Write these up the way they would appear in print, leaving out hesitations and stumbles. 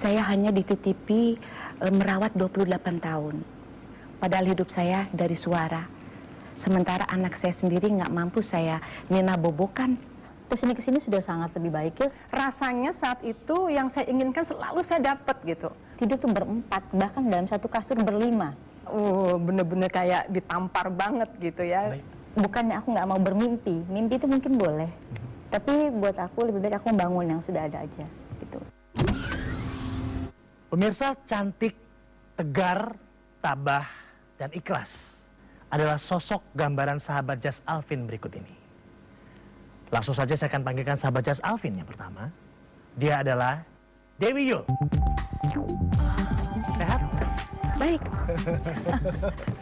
saya hanya dititipi merawat 28 tahun. Padahal hidup saya dari suara. Sementara anak saya sendiri nggak mampu saya nina bobokan. Kesini sudah sangat lebih baik ya. Rasanya saat itu yang saya inginkan selalu saya dapat gitu. Tidur tuh berempat, bahkan dalam satu kasur berlima. Bener-bener kayak ditampar banget gitu ya. Bukannya aku nggak mau bermimpi, mimpi itu mungkin boleh. Tapi buat aku lebih baik aku membangun yang sudah ada aja gitu. Pemirsa, cantik, tegar, tabah, dan ikhlas adalah sosok gambaran sahabat Jas Alvin berikut ini. Langsung saja saya akan panggilkan sahabat Jas Alvin yang pertama. Dia adalah Dewi Yul. Sehat? Baik.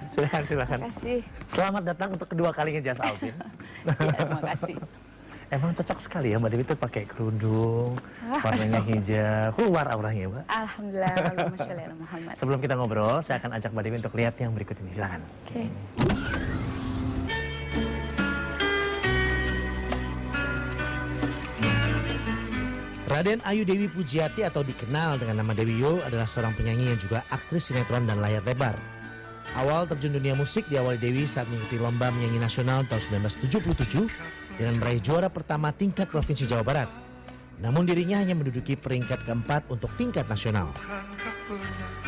Silakan. Terima kasih. Selamat datang untuk kedua kalinya Jas Alvin. Ya, terima kasih. Emang cocok sekali ya Mbak Dewi itu pakai kerudung, warnanya hijau, keluar auranya Mbak. Alhamdulillah, Allahumma sholli ala Muhammad. Sebelum kita ngobrol, saya akan ajak Mbak Dewi untuk lihat yang berikut ini. Silakan. Oke. Raden Ayu Dewi Pujiati atau dikenal dengan nama Dewi Yul adalah seorang penyanyi yang juga aktris sinetron dan layar lebar. Awal terjun dunia musik diawali Dewi saat mengikuti lomba menyanyi nasional tahun 1977 dengan meraih juara pertama tingkat Provinsi Jawa Barat. Namun dirinya hanya menduduki peringkat keempat untuk tingkat nasional.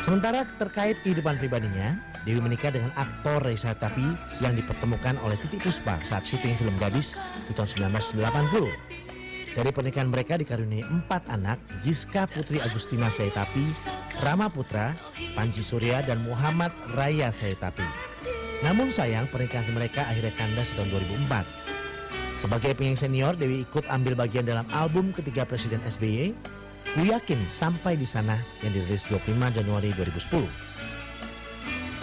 Sementara terkait kehidupan pribadinya, Dewi menikah dengan aktor Reza Tapi yang dipertemukan oleh Titiek Puspa saat syuting film Gadis di tahun 1990. Dari pernikahan mereka dikaruniai 4 anak, Giska Putri Agustina Sayetapi, Rama Putra, Panji Surya, dan Muhammad Raya Sayetapi. Namun sayang pernikahan mereka akhirnya kandas tahun 2004. Sebagai penyanyi senior, Dewi ikut ambil bagian dalam album ketiga Presiden SBY, Ku Yakin Sampai di Sana yang dirilis 25 Januari 2010.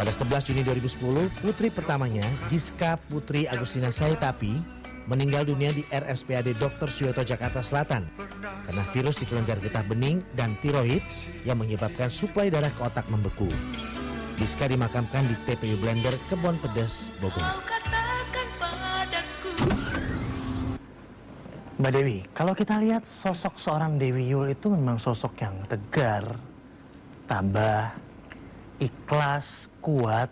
Pada 11 Juni 2010, putri pertamanya, Giska Putri Agustina Sayetapi, meninggal dunia di RSPAD Dr. Suyoto Jakarta Selatan karena virus di kelenjar getah bening dan tiroid yang menyebabkan suplai darah ke otak membeku. Giska dimakamkan di TPU Blender, Kebon Pedes, Bogor. Mbak Dewi, kalau kita lihat sosok seorang Dewi Yul itu memang sosok yang tegar, tabah, ikhlas, kuat.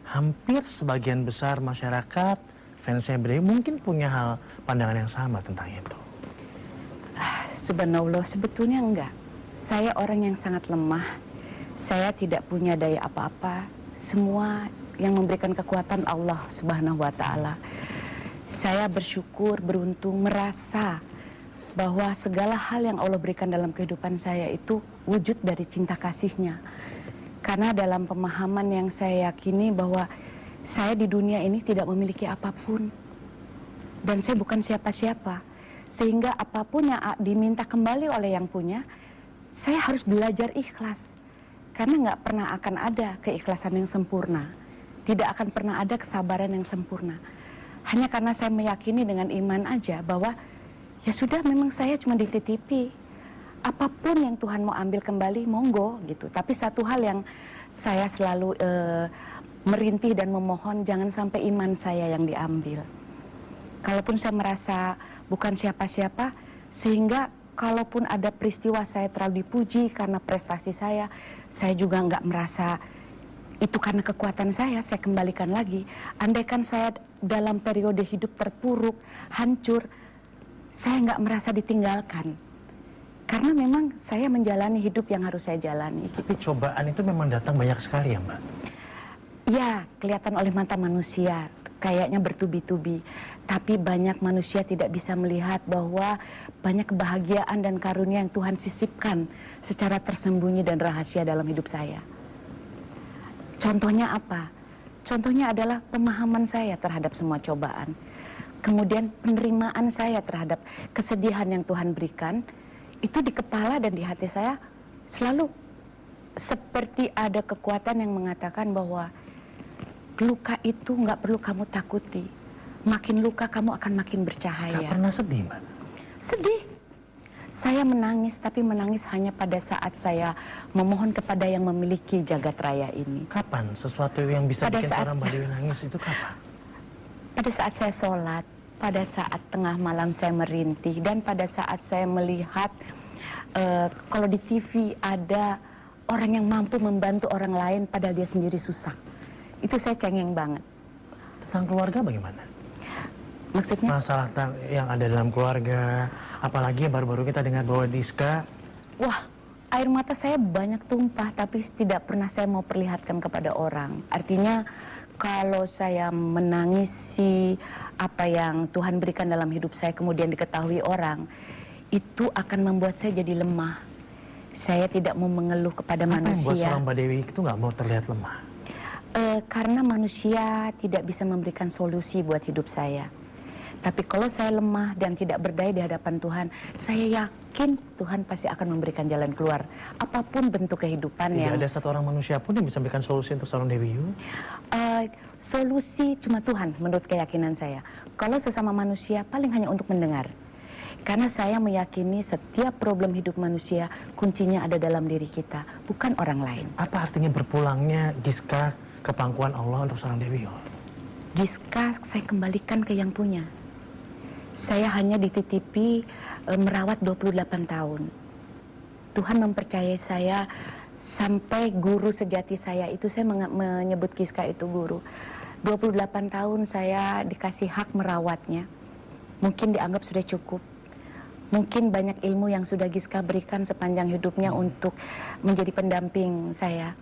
Hampir sebagian besar masyarakat fansnya Dewi mungkin punya pandangan yang sama tentang itu. Subhanallah, sebetulnya enggak. Saya orang yang sangat lemah. Saya tidak punya daya apa-apa. Semua yang memberikan kekuatan Allah Subhanahu wa Ta'ala. Saya bersyukur, beruntung, merasa bahwa segala hal yang Allah berikan dalam kehidupan saya itu wujud dari cinta kasih-Nya. Karena dalam pemahaman yang saya yakini bahwa saya di dunia ini tidak memiliki apapun. Dan saya bukan siapa-siapa. Sehingga apapun yang diminta kembali oleh yang punya, saya harus belajar ikhlas. Karena nggak pernah akan ada keikhlasan yang sempurna. Tidak akan pernah ada kesabaran yang sempurna. Hanya karena saya meyakini dengan iman aja bahwa ya sudah, memang saya cuma dititipi. Apapun yang Tuhan mau ambil kembali, monggo gitu. Tapi satu hal yang saya selalu merintih dan memohon, jangan sampai iman saya yang diambil. Kalaupun saya merasa bukan siapa-siapa, sehingga kalaupun ada peristiwa saya terlalu dipuji karena prestasi saya juga nggak merasa itu karena kekuatan saya kembalikan lagi. Andaikan saya dalam periode hidup terpuruk, hancur, saya nggak merasa ditinggalkan. Karena memang saya menjalani hidup yang harus saya jalani. Tapi cobaan itu memang datang banyak sekali ya Mbak? Ya, kelihatan oleh mata manusia, kayaknya bertubi-tubi. Tapi banyak manusia tidak bisa melihat bahwa banyak kebahagiaan dan karunia yang Tuhan sisipkan secara tersembunyi dan rahasia dalam hidup saya. Contohnya apa? Contohnya adalah pemahaman saya terhadap semua cobaan. Kemudian penerimaan saya terhadap kesedihan yang Tuhan berikan, itu di kepala dan di hati saya selalu seperti ada kekuatan yang mengatakan bahwa luka itu nggak perlu kamu takuti. Makin luka kamu akan makin bercahaya. Gak pernah sedih Mbak? Sedih. Saya menangis, tapi menangis hanya pada saat saya memohon kepada yang memiliki jagat raya ini. Kapan sesuatu yang bisa Pada bikin saat- seorang Mbak Dewi nangis itu kapan? Pada saat saya sholat, pada saat tengah malam saya merintih, dan pada saat saya melihat Kalau di TV ada orang yang mampu membantu orang lain padahal dia sendiri susah. Itu saya cengeng banget. Tentang keluarga bagaimana? Maksudnya? Masalah yang ada dalam keluarga, apalagi baru-baru kita dengar bahwa Giska. Wah, air mata saya banyak tumpah, tapi tidak pernah saya mau perlihatkan kepada orang. Artinya, kalau saya menangisi apa yang Tuhan berikan dalam hidup saya, kemudian diketahui orang, itu akan membuat saya jadi lemah. Saya tidak mau mengeluh kepada Apa yang buat manusia. seorang Mbak Dewi itu nggak mau terlihat lemah? Karena manusia tidak bisa memberikan solusi buat hidup saya. Tapi kalau saya lemah dan tidak berdaya di hadapan Tuhan, saya yakin Tuhan pasti akan memberikan jalan keluar. Apapun bentuk kehidupan Tidak yang... ada satu orang manusia pun yang bisa memberikan solusi untuk seorang Dewi Yu. Solusi cuma Tuhan menurut keyakinan saya. Kalau sesama manusia paling hanya untuk mendengar. Karena saya meyakini setiap problem hidup manusia kuncinya ada dalam diri kita, bukan orang lain. Apa artinya berpulangnya Giska ke pangkuan Allah untuk seorang Dewi Yu? Giska saya kembalikan ke yang punya. Saya hanya dititipi merawat 28 tahun. Tuhan mempercayai saya sampai guru sejati saya itu, saya menyebut Giska itu guru. 28 tahun saya dikasih hak merawatnya. Mungkin dianggap sudah cukup. Mungkin banyak ilmu yang sudah Giska berikan sepanjang hidupnya untuk menjadi pendamping saya.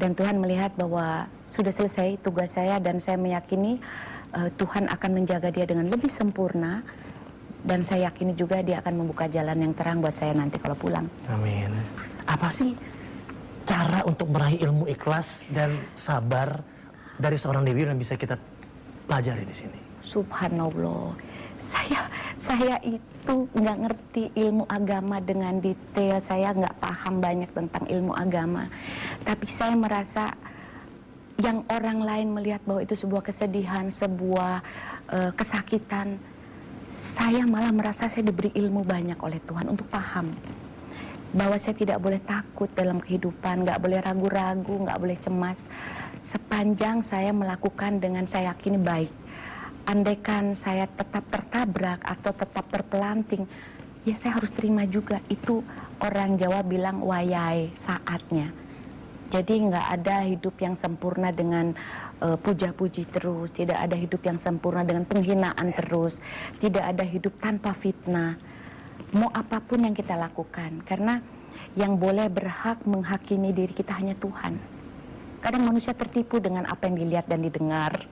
Dan Tuhan melihat bahwa sudah selesai tugas saya, dan saya meyakini Tuhan akan menjaga dia dengan lebih sempurna. Dan saya yakini juga dia akan membuka jalan yang terang buat saya nanti kalau pulang. Amin. Apa sih cara untuk meraih ilmu ikhlas dan sabar dari seorang Dewi Yu yang bisa kita pelajari di sini? Subhanallah, saya itu nggak ngerti ilmu agama dengan detail, saya nggak paham banyak tentang ilmu agama. Tapi saya merasa yang orang lain melihat bahwa itu sebuah kesedihan, sebuah kesakitan, saya malah merasa saya diberi ilmu banyak oleh Tuhan untuk paham bahwa saya tidak boleh takut dalam kehidupan, nggak boleh ragu-ragu, nggak boleh cemas. Sepanjang saya melakukan dengan saya yakini baik. Andaikan saya tetap tertabrak atau tetap terpelanting, ya saya harus terima juga. Itu orang Jawa bilang wayai, saatnya. Jadi nggak ada hidup yang sempurna dengan puja-puji terus, tidak ada hidup yang sempurna dengan penghinaan terus, tidak ada hidup tanpa fitnah. Mau apapun yang kita lakukan, karena yang boleh berhak menghakimi diri kita hanya Tuhan. Kadang manusia tertipu dengan apa yang dilihat dan didengar.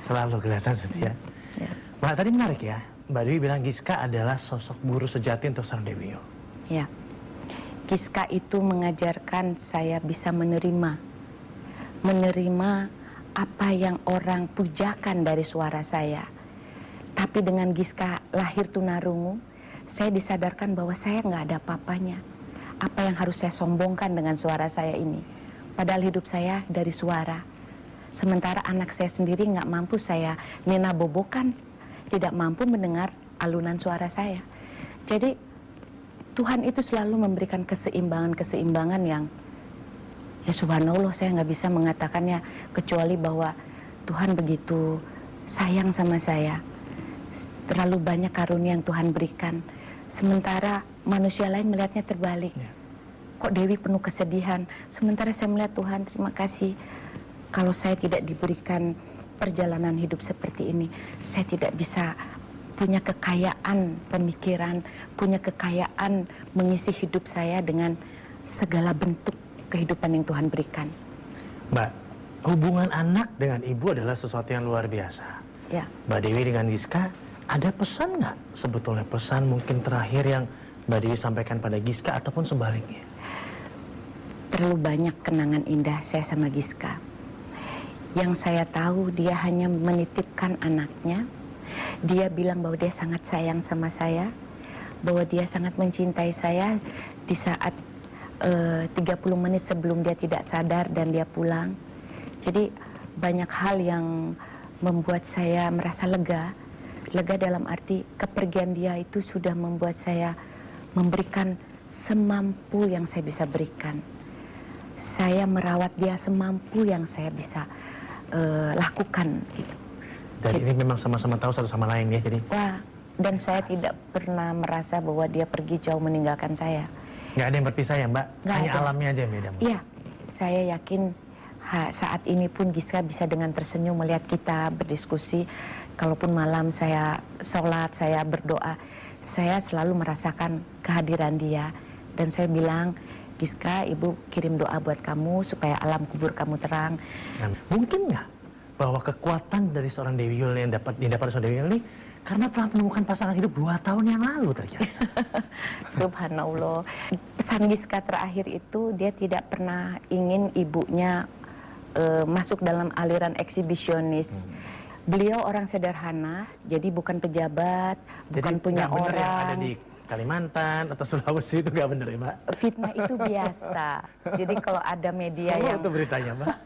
Selalu kelihatan setia. Ya. Mbak, tadi menarik ya, Mbak Dewi bilang Giska adalah sosok guru sejati untuk seorang Dewi Yu. Ya. Giska itu mengajarkan saya bisa menerima apa yang orang pujakan dari suara saya. Tapi dengan Giska lahir tunarungu, saya disadarkan bahwa saya nggak ada apa-apanya. Apa yang harus saya sombongkan dengan suara saya ini? Padahal hidup saya dari suara. Sementara anak saya sendiri nggak mampu saya nina bobokan, tidak mampu mendengar alunan suara saya. Jadi Tuhan itu selalu memberikan keseimbangan yang ya subhanallah saya nggak bisa mengatakannya kecuali bahwa Tuhan begitu sayang sama saya. Terlalu banyak karunia yang Tuhan berikan. Sementara manusia lain melihatnya terbalik. Kok Dewi penuh kesedihan? Sementara saya melihat Tuhan, terima kasih. Kalau saya tidak diberikan perjalanan hidup seperti ini, saya tidak bisa punya kekayaan pemikiran, punya kekayaan mengisi hidup saya dengan segala bentuk kehidupan yang Tuhan berikan. Mbak, hubungan anak dengan ibu adalah sesuatu yang luar biasa. Ya. Mbak Dewi dengan Giska, ada pesan nggak sebetulnya, pesan mungkin terakhir yang Mbak Dewi sampaikan pada Giska ataupun sebaliknya? Terlalu banyak kenangan indah saya sama Giska. Yang saya tahu dia hanya menitipkan anaknya. Dia bilang bahwa dia sangat sayang sama saya, bahwa dia sangat mencintai saya di saat 30 menit sebelum dia tidak sadar dan dia pulang. Jadi banyak hal yang membuat saya merasa lega. Lega dalam arti kepergian dia itu sudah membuat saya memberikan semampu yang saya bisa berikan. Saya merawat dia semampu yang saya bisa lakukan gitu. Dan ini memang sama-sama tahu satu sama lain ya, jadi Wah, Dan saya tidak pernah merasa bahwa dia pergi jauh meninggalkan saya. Nggak ada yang berpisah ya Mbak? Nggak Hanya ada. alamnya aja yang beda. Mbak? Iya, saya yakin saat ini pun Giska bisa dengan tersenyum melihat kita berdiskusi. Kalaupun malam saya sholat, saya berdoa, saya selalu merasakan kehadiran dia. Dan saya bilang, Giska, ibu kirim doa buat kamu supaya alam kubur kamu terang. Nah, mungkin nggak bahwa kekuatan dari seorang Dewi Yul yang dapat seorang Dewi Yul ini karena telah menemukan pasangan hidup 2 tahun yang lalu ternyata. Subhanallah. Pesan Giska terakhir itu dia tidak pernah ingin ibunya masuk dalam aliran eksibisionis. Beliau orang sederhana, jadi bukan pejabat, bukan punya nggak bener yang ada orang. di Kalimantan atau Sulawesi itu nggak bener ya Mbak? Fitnah itu biasa. Jadi kalau ada media Oh, yang itu beritanya Mbak.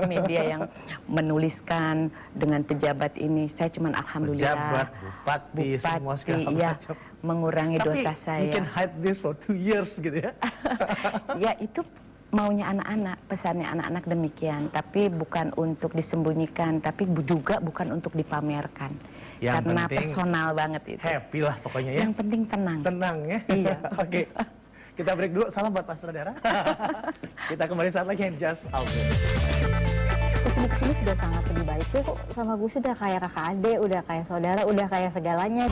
media yang menuliskan dengan pejabat ini, saya cuman alhamdulillah. Pejabat, bupati, semua segala ya, macam. mengurangi Tapi dosa you saya. can hide this for 2 years gitu ya. Ya itu maunya anak-anak, pesannya anak-anak demikian. Tapi bukan untuk disembunyikan, tapi juga bukan untuk dipamerkan. Yang Karena penting personal banget itu. Happy lah pokoknya ya. Yang penting tenang. Tenang ya. Iya. Oke. Kita break dulu. Salam buat Pak Sutradara. Kita kembali saat lagi yang Just Out. Kesini-kesini sudah sangat lebih baik ya kok, sama gue sudah kayak kakak adik, udah kayak saudara, udah kayak segalanya.